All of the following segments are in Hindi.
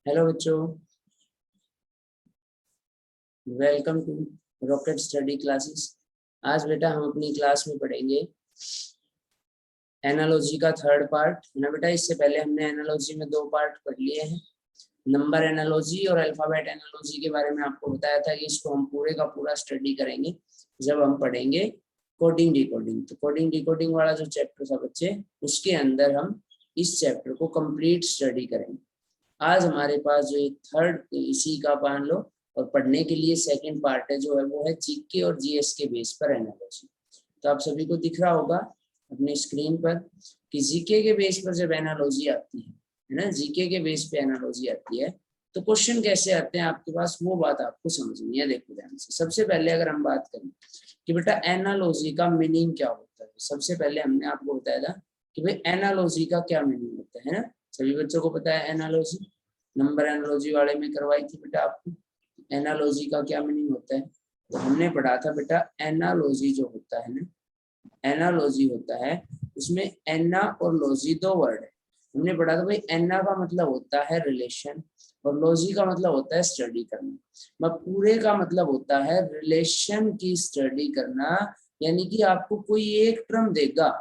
हेलो बच्चों, welcome to rocket study classes. आज बेटा हम अपनी क्लास में पढ़ेंगे एनालॉजी का थर्ड पार्ट है ना बेटा। इससे पहले हमने एनालॉजी में दो पार्ट पढ़ लिए हैं, नंबर एनालॉजी और अल्फाबेट एनालॉजी के बारे में आपको बताया था कि इसको हम पूरे का पूरा स्टडी करेंगे जब हम पढ़ेंगे कोडिंग डिकोडिंग। तो कोडिंग डिकोडिंग वाला जो चैप्टर था बच्चे, उसके अंदर हम इस चैप्टर को कंप्लीट स्टडी करेंगे। आज हमारे पास जो थर्ड इसी का मान लो और पढ़ने के लिए सेकंड पार्ट है जो है वो है जीके और जीएस के बेस पर एनालॉजी। तो आप सभी को दिख रहा होगा अपने स्क्रीन पर कि जीके के बेस पर जब एनालॉजी आती है ना, जीके के बेस पे एनालॉजी आती है तो क्वेश्चन कैसे आते हैं आपके पास, वो बात आपको समझनी है। देखो ध्यान से, सबसे पहले अगर हम बात करें कि बेटा एनालॉजी का मीनिंग क्या होता है, सबसे पहले हमने आपको बताया था कि भाई एनालॉजी का क्या मीनिंग होता है ना। सभी बच्चों को पता है एनालॉजी, नंबर एनालॉजी वाले में करवाई थी बेटा आपको। एनालॉजी का क्या मीनिंग होता है, तो हमने पढ़ा था बेटा एनालॉजी जो होता है ना, एनालॉजी होता है उसमें एना और लॉजी दो वर्ड है। हमने पढ़ा था भाई एना का मतलब होता है रिलेशन और लॉजी का मतलब होता है स्टडी करना। पूरे का मतलब होता है रिलेशन की स्टडी करना, यानी कि आपको कोई एक टर्म देगा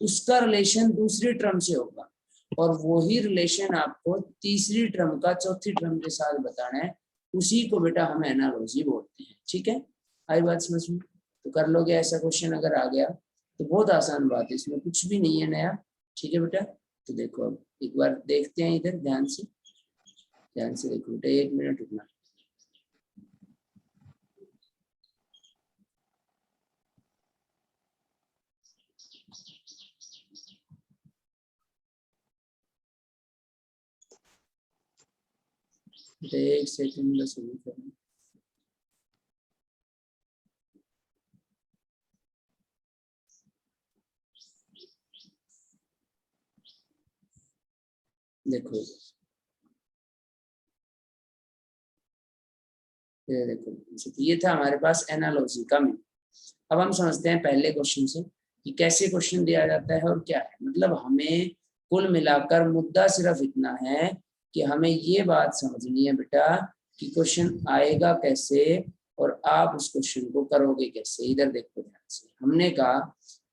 उसका रिलेशन दूसरी टर्म से होगा और वही रिलेशन आपको तीसरी टर्म का चौथी टर्म के साथ बताना है, उसी को बेटा हम एनालॉजी बोलते हैं। ठीक है, आई बात समझ में? तो कर लोगे ऐसा क्वेश्चन अगर आ गया तो बहुत आसान बात है, इसमें कुछ भी नहीं है नया। ठीक है बेटा, तो देखो अब एक बार देखते हैं इधर, ध्यान से देखो बेटा, 1 मिनट रुकना। बेटा 1 सेकंड बस अभी करना। देखो ये देखो, ये था हमारे पास एनालॉजी का मीनिंग। अब हम समझते हैं पहले क्वेश्चन से कि कैसे क्वेश्चन दिया जाता है और क्या है। मतलब हमें कुल मिलाकर मुद्दा सिर्फ इतना है कि हमें ये बात समझनी है बेटा कि क्वेश्चन आएगा कैसे और आप उस क्वेश्चन को करोगे कैसे। इधर देखो ध्यान से, हमने कहा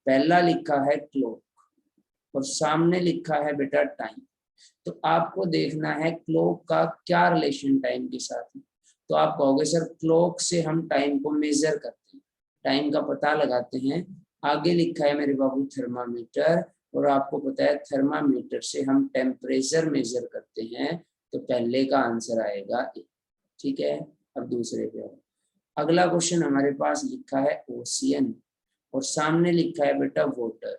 पहला लिखा है क्लॉक और सामने लिखा है बेटा टाइम। तो आपको देखना है क्लॉक का क्या रिलेशन टाइम के साथ है। तो आप कहोगे सर क्लॉक से हम टाइम को मेजर करते हैं, टाइम का पता लगाते हैं। आगे लिखा है मेरे बाबू थर्मामीटर और आपको पता है थर्मामीटर से हम टेम्परेचर मेजर करते हैं। तो पहले का आंसर आएगा ए। ठीक है, अब दूसरे पे आओ। अगला क्वेश्चन हमारे पास लिखा है ओशियन और सामने लिखा है बेटा वाटर।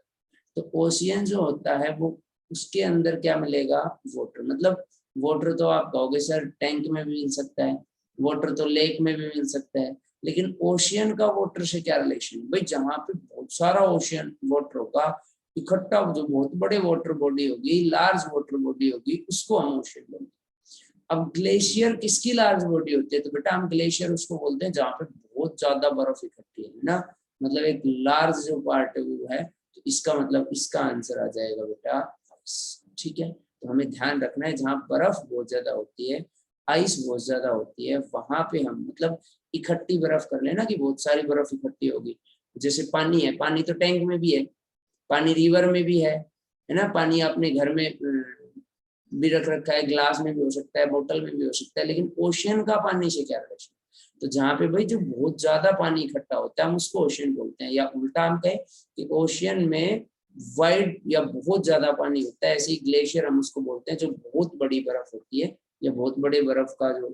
तो ओशियन जो होता है वो उसके अंदर क्या मिलेगा, वाटर। मतलब वाटर तो आप कहोगे सर टैंक में भी मिल सकता है, वाटर तो लेक में भी मिल सकता है, लेकिन ओशियन का वाटर से क्या रिलेशन? भाई जहाँ पे बहुत सारा ओशियन वाटर होगा इकट्ठा, जो बहुत बड़े वाटर बॉडी होगी, लार्ज वाटर बॉडी होगी, उसको हम ओशियन बोलते हैं। अब ग्लेशियर किसकी लार्ज बॉडी होती है? तो बेटा हम ग्लेशियर उसको बोलते हैं जहाँ पे बहुत ज्यादा बर्फ इकट्ठी है ना, मतलब एक लार्ज जो पार्ट है वो है। तो इसका मतलब इसका आंसर आ जाएगा बेटा आइस। ठीक है, तो हमें ध्यान रखना है जहाँ बर्फ बहुत ज्यादा होती है, आइस बहुत ज्यादा होती है, वहां पे हम मतलब इकट्ठी बर्फ कर लेना कि बहुत सारी बर्फ इकट्ठी होगी। जैसे पानी है, पानी तो टैंक में भी है, पानी रिवर में भी है ना, पानी अपने घर में भी रख रखा है, ग्लास में भी हो सकता है, बोतल में भी हो सकता है, लेकिन ओशियन का पानी से क्या रिलेशन? तो जहाँ पे भाई जो बहुत ज्यादा पानी इकट्ठा होता है हम उसको ओशियन बोलते हैं, या उल्टा हम कहें कि ओशियन में वाइड या बहुत ज्यादा पानी होता है, ऐसे ही ग्लेशियर हम उसको बोलते हैं जो बहुत बड़ी बर्फ होती है या बहुत बड़े बर्फ का जो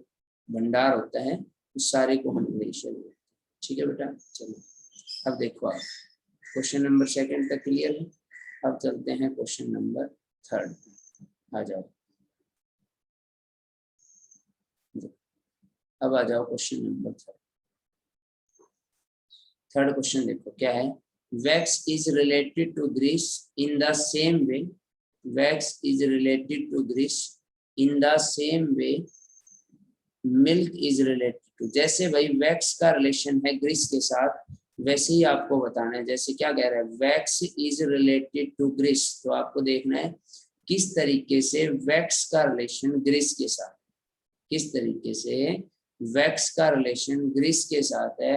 भंडार होता है उस सारे को हम ग्लेशियर बोलते हैं। ठीक है बेटा, चलो अब देखो आप क्वेश्चन नंबर सेकंड तक क्लियर है। अब चलते हैं क्वेश्चन नंबर थर्ड, आ जाओ। अब आ जाओ question number third. Third question देखो क्या है, wax is related to grease in the same way, wax is related to grease in the same way milk is related to. जैसे भाई वैक्स का रिलेशन है ग्रीस के साथ, वैसे ही आपको बताना है। जैसे क्या कह रहा है, wax is related to grease, तो आपको देखना है किस तरीके से वैक्स का रिलेशन ग्रीस के साथ। किस तरीके से वैक्स का रिलेशन ग्रीस के साथ है,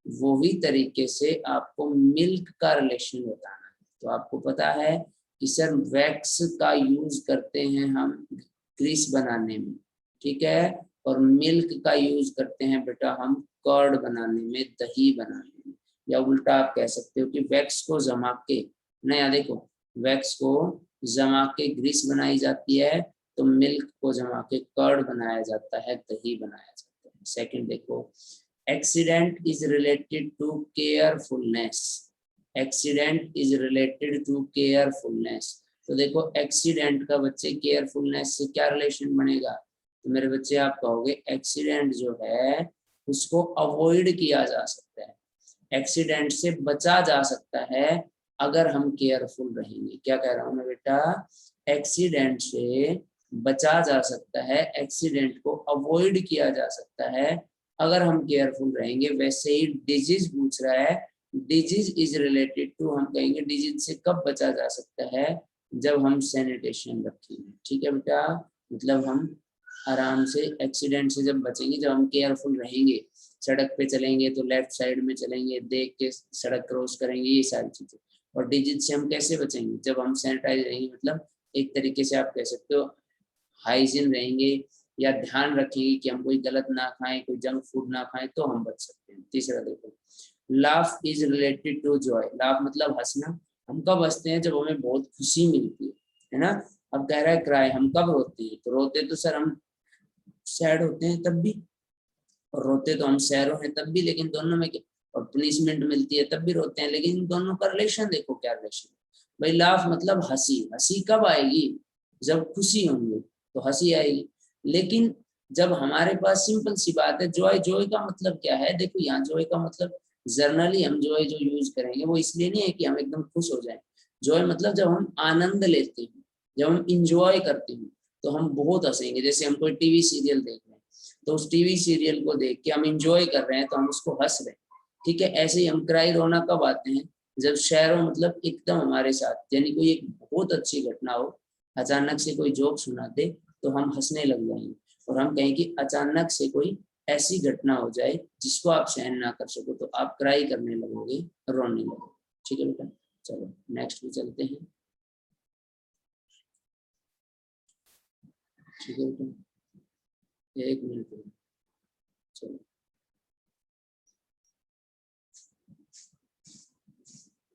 वही तरीके से आपको मिल्क का रिलेशन बताना है। तो आपको पता है कि सर वैक्स का यूज करते हैं हम ग्रीस बनाने में, ठीक है, और मिल्क का यूज करते हैं बेटा हम कर्ड बनाने में, दही बनाने में। या उल्टा आप कह सकते हो कि वैक्स को जमा के, नया देखो, वैक्स को जमा के ग्रीस बनाई जाती है, तो मिल्क को जमा के कर्ड बनाया जाता है, दही बनाया जाता है। सेकंड देखो, accident is related to carefulness, accident is related to carefulness. तो देखो एक्सीडेंट का बच्चे केयरफुलनेस से क्या रिलेशन बनेगा, तो मेरे बच्चे आप कहोगे एक्सीडेंट जो है उसको अवॉइड किया जा सकता है, एक्सीडेंट से बचा जा सकता है अगर हम केयरफुल रहेंगे। क्या कह रहा हूं मैं बेटा, एक्सीडेंट से बचा जा सकता है, एक्सीडेंट को अवॉइड किया जा सकता है अगर हम केयरफुल रहेंगे। वैसे ही डिजीज पूछ रहा है, डिजीज इज रिलेटेड टू, हम कहेंगे डिजीज से कब बचा जा सकता है, जब हम सैनिटेशन रखेंगे, ठीक है बेटा। मतलब हम आराम से एक्सीडेंट से जब बचेंगे, जब हम केयरफुल रहेंगे, सड़क पे चलेंगे तो लेफ्ट साइड में चलेंगे, देख के सड़क क्रॉस करेंगे, ये सारी चीजें। और डिजीज से हम कैसे बचेंगे, जब हम सैनिटाइज रहेंगे, मतलब एक तरीके से आप कह सकते हो हाइजीन रहेंगे, या ध्यान रखेंगे कि हम कोई गलत ना खाएं, कोई जंक फूड ना खाएं, तो हम बच सकते हैं। तीसरा देखो, laugh is related to joy, laugh मतलब हंसना। हम कब हंसते हैं, जब हमें बहुत खुशी मिलती है ना। अब कह रहा है क्राई, हम कब रोते हैं, तो रोते तो सर हम सैड होते हैं तब भी, और रोते तो हम सैड हैं तब भी, लेकिन दोनों में क्या, और पनिशमेंट मिलती है तब भी रोते हैं, लेकिन इन दोनों का रिलेशन देखो क्या रिलेशन। भाई लाफ मतलब हंसी, हंसी कब आएगी, जब खुशी होंगे तो हंसी आएगी। लेकिन जब हमारे पास सिंपल सी बात है, जॉय, जॉय का मतलब क्या है, देखो यहाँ जॉय का मतलब जर्नली हम जॉय जो यूज करेंगे वो इसलिए नहीं है कि हम एकदम खुश हो जाएं। जॉय मतलब जब हम आनंद लेते हैं, जब हम इंजॉय करते हैं, तो हम बहुत हंसेंगे। जैसे हम कोई टीवी सीरियल देख रहे हैं, तो उस टीवी सीरियल को देख के हम इंजॉय कर रहे हैं, तो हम उसको हंस रहे हैं, ठीक है। ऐसे ही हम क्राई, रोना कब आते हैं, जब शहरों मतलब एकदम हमारे साथ, यानी कोई एक बहुत अच्छी घटना हो, अचानक से कोई जोक सुना दे तो हम हंसने लग जाएंगे, और हम कहें कि अचानक से कोई ऐसी घटना हो जाए जिसको आप सहन ना कर सको, तो आप क्राई करने लगोगे, रोने लगोगे, ठीक है बेटा। चलो नेक्स्ट में चलते हैं, ठीक है बेटा, एक मिनट, चलो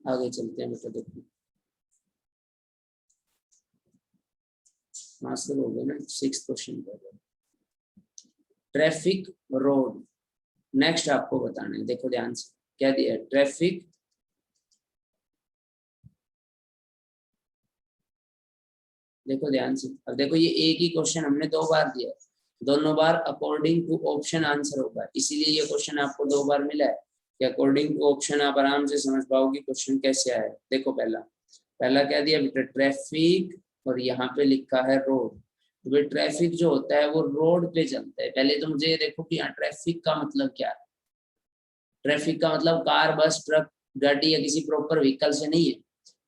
आगे चलते हैं बेटा। देखो आंसर हो गया ना, 6 क्वेश्चन कर रहे, ट्रैफिक रोड। नेक्स्ट आपको बताना है, देखो ध्यान से क्या दिया है, ट्रैफिक, देखो ध्यान से। अब देखो ये एक ही क्वेश्चन हमने 2 बार दिया है, दोनों बार अकॉर्डिंग टू ऑप्शन आंसर होगा, इसीलिए ये क्वेश्चन आपको 2 बार मिला है कि अकॉर्डिंग टू ऑप्शन आप आराम से समझ पाओगे क्वेश्चन कैसे आया। देखो पहला पहला क्या दिया बेटा, ट्रैफिक, और यहाँ पे लिखा है रोड। तो भाई ट्रैफिक जो होता है वो रोड पे चलता है। पहले तो मुझे ये देखो कि यहाँ ट्रैफिक का मतलब क्या है, ट्रैफिक का मतलब कार, बस, ट्रक, गाड़ी या किसी प्रॉपर व्हीकल से नहीं है।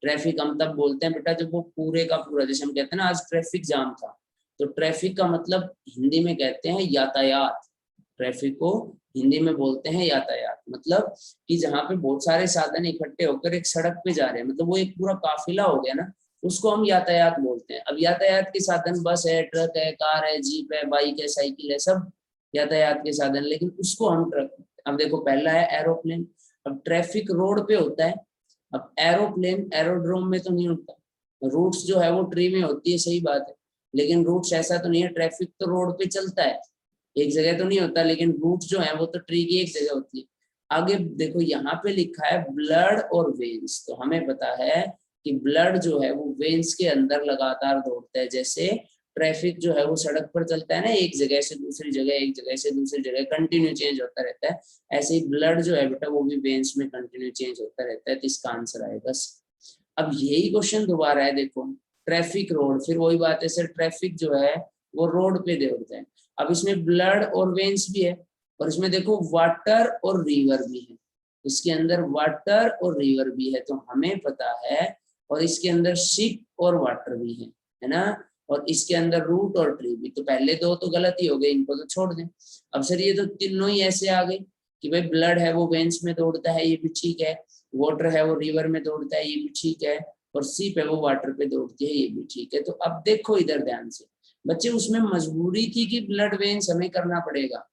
ट्रैफिक हम तब बोलते हैं बेटा जब वो पूरे का पूरा, जैसे हम कहते हैं ना आज ट्रैफिक जाम था, तो ट्रैफिक का मतलब हिंदी में कहते हैं यातायात। ट्रैफिक को हिंदी में बोलते हैं यातायात, मतलब कि जहाँ पे बहुत सारे साधन इकट्ठे होकर एक सड़क पे जा रहे हैं, मतलब वो एक पूरा काफिला हो गया ना, उसको हम यातायात बोलते हैं। अब यातायात के साधन बस है, ट्रक है, कार है, जीप है, बाइक है, साइकिल है, सब यातायात के साधन, लेकिन उसको हम ट्रक। अब देखो पहला है एरोप्लेन, अब ट्रैफिक रोड पे होता है, अब एरोप्लेन एरोड्रोम में तो नहीं होता। रूट्स जो है वो ट्री में होती है, सही बात है, लेकिन रूट्स ऐसा तो नहीं है, ट्रैफिक तो रोड पे चलता है, एक जगह तो नहीं होता, लेकिन रूट जो है वो तो ट्री की एक जगह होती है। आगे देखो यहाँ पे लिखा है ब्लड और वेन्स, तो हमें पता है कि ब्लड जो है वो वेन्स के अंदर लगातार दौड़ता है। जैसे ट्रैफिक जो है वो सड़क पर चलता है ना, एक जगह से दूसरी जगह, एक जगह से दूसरी जगह कंटिन्यू चेंज होता रहता है, ऐसे ही ब्लड जो है बेटा वो भी वेन्स में कंटिन्यू चेंज होता रहता है। तो इसका आंसर आएगा। अब यही क्वेश्चन दोबारा है, देखो ट्रैफिक रोड, फिर वही बात है सर, ट्रैफिक जो है वो रोड पे दौड़ता है। अब इसमें ब्लड और वेन्स भी है, और इसमें देखो वाटर और रिवर भी है, इसके अंदर वाटर और रिवर भी है, तो हमें पता है, और इसके अंदर शिप और वाटर भी है ना। और इसके अंदर रूट और ट्री भी, तो पहले दो तो गलत ही हो गए, इनको तो छोड़ दें। अब सर ये तो तीनों ही ऐसे आ गए कि भाई ब्लड है वो वेन्स में दौड़ता है, ये भी ठीक है, वाटर है वो रिवर में दौड़ता है, ये भी ठीक है, और सीप है वो वाटर पे दौड़ती है, ये भी ठीक है। तो अब देखो इधर ध्यान से बच्चे, उसमें मजबूरी थी कि ब्लड वेन्स हमें करना पड़ेगा।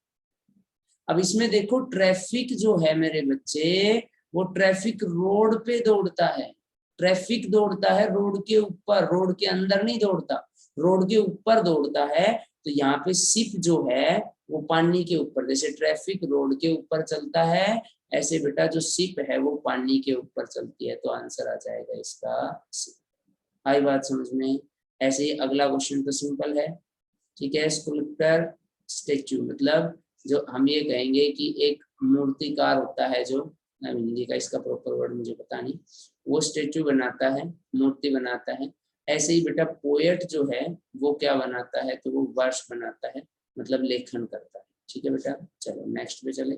अब इसमें देखो ट्रैफिक जो है मेरे बच्चे, वो ट्रैफिक रोड पे दौड़ता है, ट्रैफिक दौड़ता है रोड के ऊपर, रोड के अंदर नहीं दौड़ता, रोड के ऊपर दौड़ता है। तो यहाँ पे शिप जो है वो पानी के ऊपर, जैसे ट्रैफिक रोड के ऊपर चलता है, ऐसे बेटा जो शिप है वो पानी के ऊपर चलती है। तो आंसर आ जाएगा इसका शिप। आई बात समझ में? ऐसे ही अगला क्वेश्चन तो सिंपल है, ठीक है। स्कल्पटर स्टेच्यू मतलब जो हम ये कहेंगे कि एक मूर्तिकार होता है, जो हिंदी का इसका प्रॉपर वर्ड मुझे पता नहीं, वो स्टेच्यू बनाता है, मूर्ति बनाता है। ऐसे ही बेटा पोएट जो है वो क्या बनाता है, तो वो वर्ष बनाता है, मतलब लेखन करता है। ठीक है बेटा, चलो नेक्स्ट पे चले।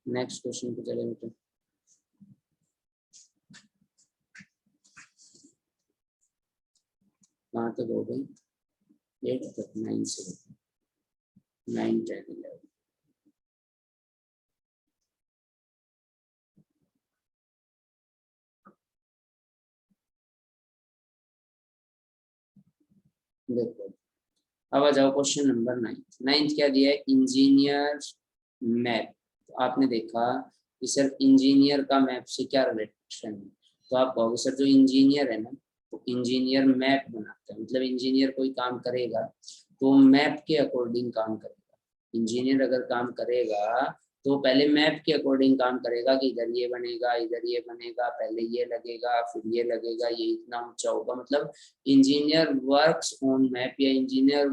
नेक्स्ट क्वेश्चन पे चले बेटा। कहाँ तक हो गई? 8 तक, 9 से 9, 10, 11। देखो अब आ जाओ क्वेश्चन नंबर 9। 9 क्या दिया है? Engineer map. तो आपने देखा कि सर इंजीनियर का मैप से क्या रिलेशन है, तो आप कहोगे सर जो इंजीनियर है ना, तो इंजीनियर मैप बनाता है, मतलब इंजीनियर कोई काम करेगा तो मैप के अकॉर्डिंग काम करेगा। इंजीनियर अगर काम करेगा तो पहले मैप के अकॉर्डिंग काम करेगा कि इधर ये बनेगा, इधर ये बनेगा, पहले ये लगेगा, फिर ये लगेगा, ये इतना ऊंचा होगा। मतलब इंजीनियर वर्क्स ऑन मैप, या engineer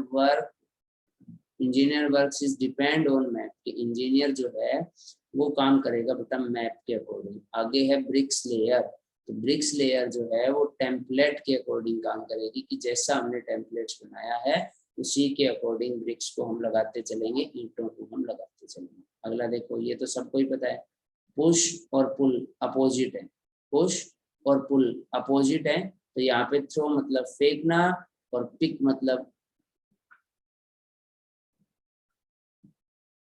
works is depend on map, कि इंजीनियर जो है वो काम करेगा बेटा मैप के अकॉर्डिंग। आगे है ब्रिक्स लेयर। तो ब्रिक्स लेयर जो है वो टेम्पलेट के अकॉर्डिंग काम करेगी, कि जैसा हमने टेम्पलेट्स बनाया है उसी के अकॉर्डिंग ब्रिक्स को हम लगाते चलेंगे, ईंटों को हम लगाते चलेंगे। अगला देखो, ये तो सबको ही पता है, पुश और पुल अपोजिट है, पुश और पुल अपोजिट है। तो यहाँ पे थ्रो मतलब फेंकना, और पिक मतलब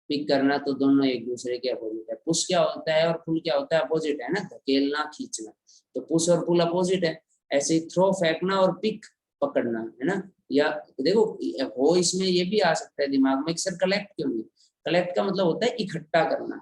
पिक करना, तो दोनों एक दूसरे के अपोजिट है। पुश क्या होता है और पुल क्या होता है? अपोजिट है ना, धकेलना खींचना। तो पुश और पुल अपोजिट है। ऐसे ही थ्रो फेंकना और पिक पकड़ना, है ना। या देखो हो इसमें ये भी आ सकता है दिमाग में, सर कलेक्ट क्यों नहीं? कलेक्ट का मतलब होता है इकट्ठा करना,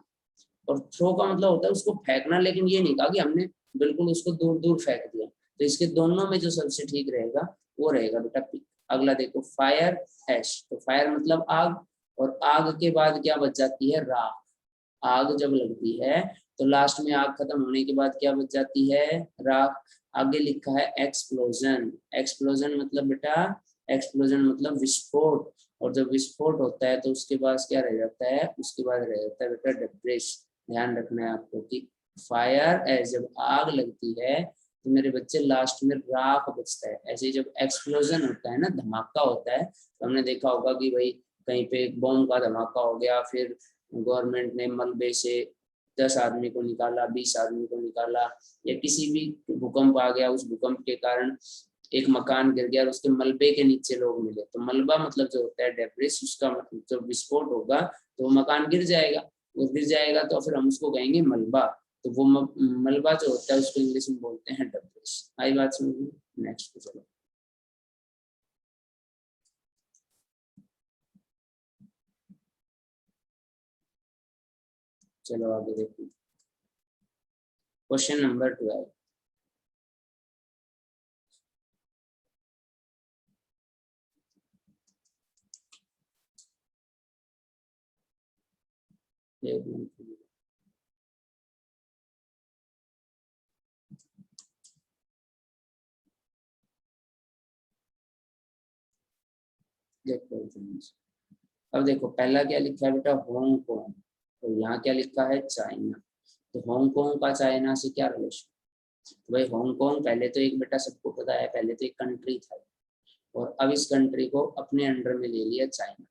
और थ्रो का मतलब होता है उसको फेंकना। लेकिन ये नहीं कहा कि हमने बिल्कुल उसको दूर दूर फेंक दिया। तो इसके दोनों में जो सबसे ठीक रहेगा वो रहेगा बेटा पिक। अगला देखो फायर ऐश। तो फायर मतलब आग, और आग के बाद क्या बच जाती है? राख। आग जब लगती है तो लास्ट में आग खत्म होने के बाद क्या बच जाती है? राख। आगे लिखा है एक्सप्लोजन। एक्सप्लोजन मतलब बेटा, एक्सप्लोजन मतलब विस्फोट। और जब विस्फोट होता है तो उसके बाद क्या रह जाता है? उसके बाद रह जाता है बेटा डेब्रिस। ध्यान रखना है आपको कि फायर एज जब आग लगती है तो मेरे बच्चे लास्ट में राख बचता है। ऐसे जब एक्सप्लोजन होता है ना, धमाका होता है, तो हमने देखा होगा कि भाई कहीं पे बॉम्ब का धमाका हो गया, फिर गवर्नमेंट ने मलबे से 10 आदमी को निकाला, 20 आदमी को निकाला, या किसी भी भूकंप आ गया, उस भूकंप के कारण एक मकान गिर गया और उसके मलबे के नीचे लोग मिले, तो मलबा मतलब जो होता है डेब्रिस, उसका मतलब जब विस्फोट होगा तो मकान गिर जाएगा, वो गिर जाएगा तो फिर हम उसको कहेंगे मलबा। तो वो मलबा जो होता है उसको इंग्लिश में बोलते हैं डेब्रिस। आई बात समझ में? नेक्स्ट चलो। चलो आगे देखो, क्वेश्चन नंबर 12। देखो अब देखो पहला क्या लिखा है बेटा? हांगकांग। तो यहाँ क्या लिखा है? चाइना। तो हांगकांग का चाइना से क्या रिलेशन? तो भाई हांगकांग पहले तो एक बेटा सबको पता है, पहले तो एक कंट्री था, और अब इस कंट्री को अपने अंडर में ले लिया चाइना।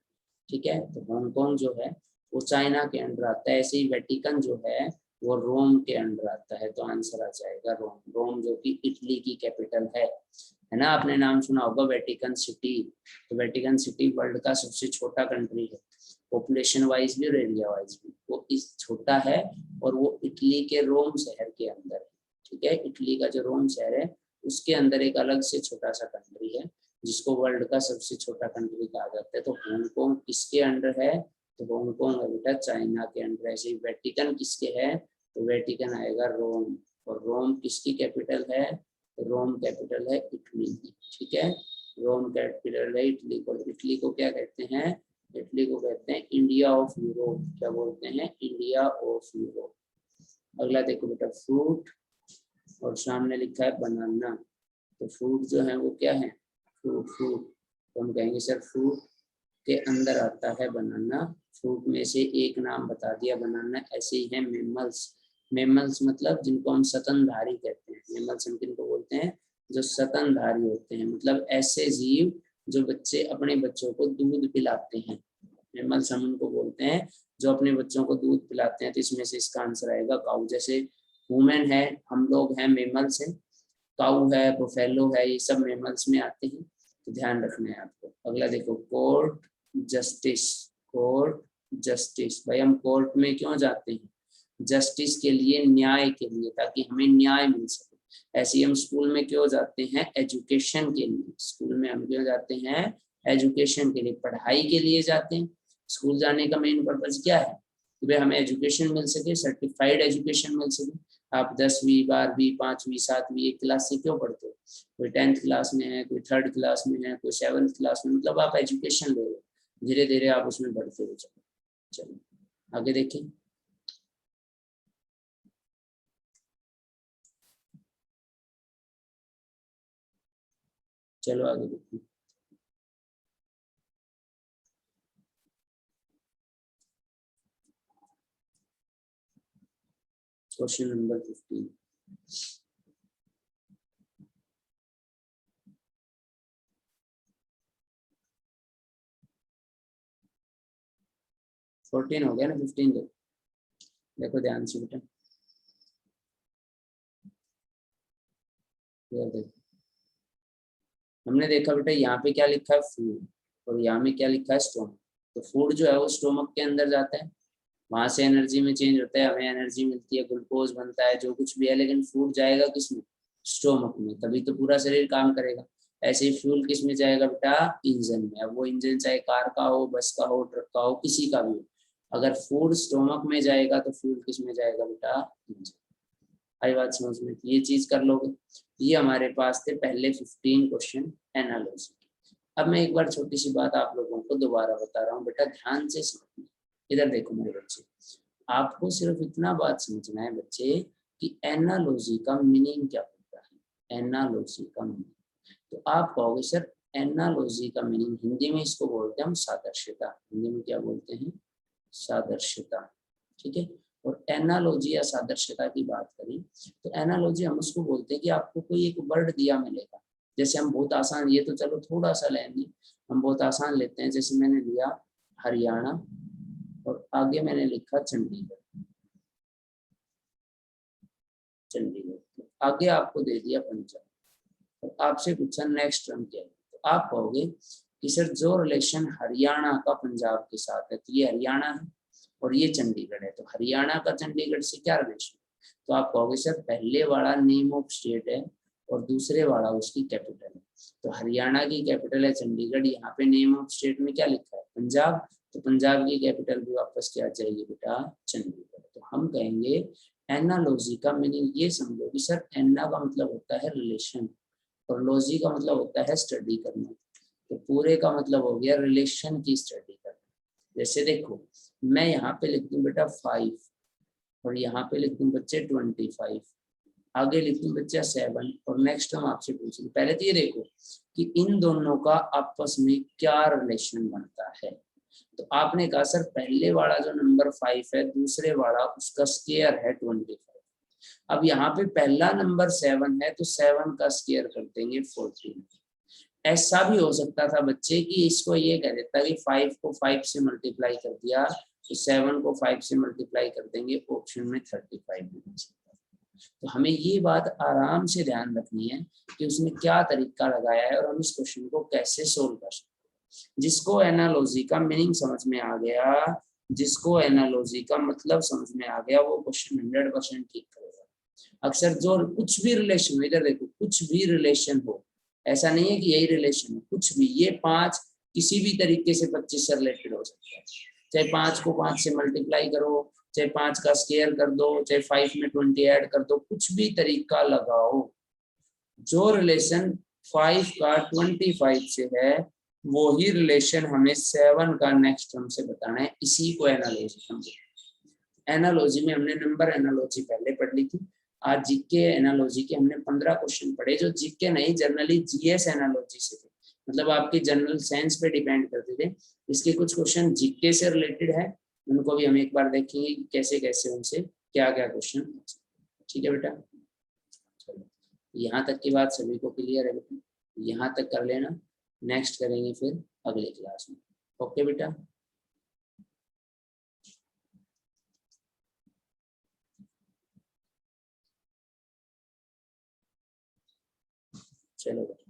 ठीक है, तो हांगकांग जो है वो चाइना के अंडर आता है। ऐसे ही वेटिकन जो है वो रोम के अंडर आता है, तो आंसर आ जाएगा रोम। रोम जो कि इटली की कैपिटल है ना। आपने नाम सुना होगा वेटिकन सिटी, तो वेटिकन सिटी वर्ल्ड का सबसे छोटा कंट्री है, पॉपुलेशन वाइज भी और एरिया वाइज भी वो इस छोटा है, और वो इटली के रोम शहर के अंदर है। ठीक है, इटली का जो रोम शहर है उसके अंदर एक अलग से छोटा सा कंट्री है जिसको वर्ल्ड का सबसे छोटा कंट्री कहा जाता है। तो हांगकांग किसके अंडर है, तो हांगकांग है बेटा चाइना के अंडर है। ऐसे वेटिकन किसके है, तो वेटिकन आएगा रोम, और रोम किसकी कैपिटल है, तो रोम कैपिटल है इटली की। ठीक है, रोम कैपिटल है इटली को। इटली को क्या कहते हैं, इटली को कहते हैं इंडिया ऑफ यूरोप। क्या बोलते हैं, इंडिया ऑफ यूरोप। अगला देखो बेटा फ्रूट, और सामने लिखा है बनाना। तो फ्रूट जो है वो क्या है, फ्रूट फ्रूट तो हम कहेंगे सर फ्रूट के अंदर आता है बनाना। फ्रूट में से एक नाम बता दिया बनाना। ऐसे ही है मेमल्स। मेमल्स मतलब जिनको हम स्तनधारी कहते हैं। मेमल्स हम किनको बोलते हैं, जो स्तनधारी होते हैं, मतलब ऐसे जीव जो बच्चे अपने बच्चों को दूध पिलाते हैं। मेमल्स हम उनको बोलते हैं जो अपने बच्चों को दूध पिलाते हैं। तो इसमें से इसका आंसर आएगा काऊ। जैसे ह्यूमन है, हम लोग हैं, मेमल्स हैं। काऊ है, बुफेलो है, ये सब मेमल्स में आते हैं, तो ध्यान रखना है आपको। अगला देखो कोर्ट जस्टिस। कोर्ट जस्टिस, भाई हम कोर्ट में क्यों जाते हैं, जस्टिस के लिए, न्याय के लिए, ताकि हमें न्याय मिल सके। ऐसे ही हम स्कूल में क्यों जाते हैं, एजुकेशन के लिए। स्कूल में हम क्यों जाते हैं, एजुकेशन के लिए, पढ़ाई के लिए जाते हैं। स्कूल जाने का मेन पर्पज क्या है, कि भाई हमें एजुकेशन मिल सके, सर्टिफाइड एजुकेशन मिल सके। आप 10वीं 12वीं 5वीं 7वीं एक क्लास से क्यों पढ़ते हो, कोई 10th क्लास में है, कोई 3rd क्लास में है, कोई 7th क्लास में, मतलब आप एजुकेशन ले रहे हो, धीरे धीरे आप उसमें बढ़ते हो। चलो आगे देखें। चलो आगे देखते हैं। Question number 15। फोर्टीन हो गया ना, 15 देखो ध्यान से बेटा। देखो हमने देखा बेटा यहाँ पे क्या लिखा है फूड, और यहाँ में क्या लिखा है स्टोमक। तो फूड जो है वो स्टोमक के अंदर जाता है, वहां से एनर्जी में चेंज होता है, हमें एनर्जी मिलती है, ग्लूकोज बनता है, जो कुछ भी है। लेकिन फूड जाएगा किसमें, स्टोमक में, तभी तो पूरा शरीर काम करेगा। ऐसे ही फ्यूल किस में जाएगा बेटा, इंजन में। अब वो इंजन चाहे कार का हो, बस का हो, ट्रक का हो, किसी का भी हो, अगर फूड स्टोमक में जाएगा तो फ्यूल किस में जाएगा बेटा, इंजन। आई बात समझ में, ये चीज कर लोगे। ये हमारे पास थे पहले 15 क्वेश्चन एनालॉजी। अब मैं एक बार छोटी सी बात आप लोगों को दोबारा बता रहा हूँ बेटा, ध्यान से समझना। इधर देखो मेरे बच्चे, आपको सिर्फ इतना बात समझना है बच्चे कि एनालॉजी का मीनिंग क्या होता है। एनालॉजी का मीनिंग, तो आप कहोगे सर एनालॉजी का मीनिंग हिंदी में इसको बोलते हैं हम सादृश्यता। हिंदी में क्या बोलते हैं, सादृश्यता। ठीक है, और एनालॉजी या सादृश्यता की बात करें तो एनालॉजी हम उसको बोलते हैं कि आपको कोई एक वर्ड दिया मिलेगा। जैसे हम बहुत आसान, ये तो चलो थोड़ा सा लेंगे, हम बहुत आसान लेते हैं। जैसे मैंने लिया हरियाणा और आगे मैंने लिखा चंडीगढ़। चंडीगढ़ तो आगे आपको दे दिया पंजाब, तो आपसे पूछा नेक्स्ट टर्म क्या है, तो आप कहोगे कि सर जो रिलेशन हरियाणा का पंजाब के साथ है, तो ये हरियाणा है और ये चंडीगढ़ है, तो हरियाणा का चंडीगढ़ से क्या रिलेशन। तो आप कहोगे सर पहले वाला नेम ऑफ स्टेट है और दूसरे वाला उसकी कैपिटल है। तो हरियाणा की कैपिटल है चंडीगढ़, यहाँ पे नेम ऑफ स्टेट में क्या लिखा है, पंजाब, तो पंजाब की कैपिटल भी वापस क्या आ जाएगी बेटा, चंडीगढ़। तो हम कहेंगे एनालॉजी का मीनिंग ये समझो कि सर एना का मतलब होता है रिलेशन, और लॉजी का मतलब होता है स्टडी करना। तो पूरे का मतलब हो गया रिलेशन की स्टडी करना। जैसे देखो मैं यहाँ पे लिख दूं बेटा 5 और यहाँ पे लिख दूं बच्चे 25, आगे लिख दूं बच्चा 7, और नेक्स्ट हम आपसे पूछेंगे। पहले तो ये देखो कि इन दोनों का आपस में क्या रिलेशन बनता है। तो आपने कहा सर पहले वाला जो नंबर 5 है, दूसरे वाला उसका स्क्वायर है 25। अब यहाँ पे पहला नंबर 7 है, तो 7 का स्क्वायर कर देंगे 14। ऐसा भी हो सकता था बच्चे कि इसको ये कह देता कि 5 को 5 से मल्टीप्लाई कर दिया तो 7 को 5 से मल्टीप्लाई कर देंगे, ऑप्शन में 35 भी बन सकता है। तो हमें ये बात आराम से ध्यान रखनी है कि उसने क्या तरीका लगाया है और हम इस क्वेश्चन को कैसे सोल्व कर सकते हैं। जिसको एनालॉजी का मीनिंग समझ में आ गया, जिसको एनालॉजी का मतलब समझ में आ गया, वो क्वेश्चन 100% ठीक करेगा। अक्सर जो कुछ भी रिलेशन हो, इधर देखो, कुछ भी रिलेशन हो, ऐसा नहीं है कि यही रिलेशन है, कुछ भी, ये 5 किसी भी तरीके से 25 से रिलेटेड हो सकता है। चाहे 5 को 5 से मल्टीप्लाई करो, चाहे 5 का स्क्वायर कर दो, चाहे 5 में 20 ऐड कर दो, कुछ भी तरीका लगाओ, जो रिलेशन 5 का 25 से है वो ही रिलेशन हमें 7 का नेक्स्ट टर्म से बताना है। इसी को एनालॉजी समझे। एनालॉजी में हमने नंबर एनालॉजी पहले पढ़ ली थी। आज जीके एनालॉजी के हमने 15 क्वेश्चन पढ़े, जो जीके नहीं, जनरली जीएस एनालॉजी से थे, मतलब आपके जनरल साइंस पे डिपेंड करते थे। इसके कुछ क्वेश्चन जीके से रिलेटेड है, उनको भी हम एक बार देखेंगे कि कैसे कैसे उनसे क्या क्या क्वेश्चन। ठीक है बेटा, चलो यहाँ तक की बात सभी को क्लियर है बेटा, यहाँ तक कर लेना, नेक्स्ट करेंगे फिर अगले क्लास में। ओके बेटा, चलो।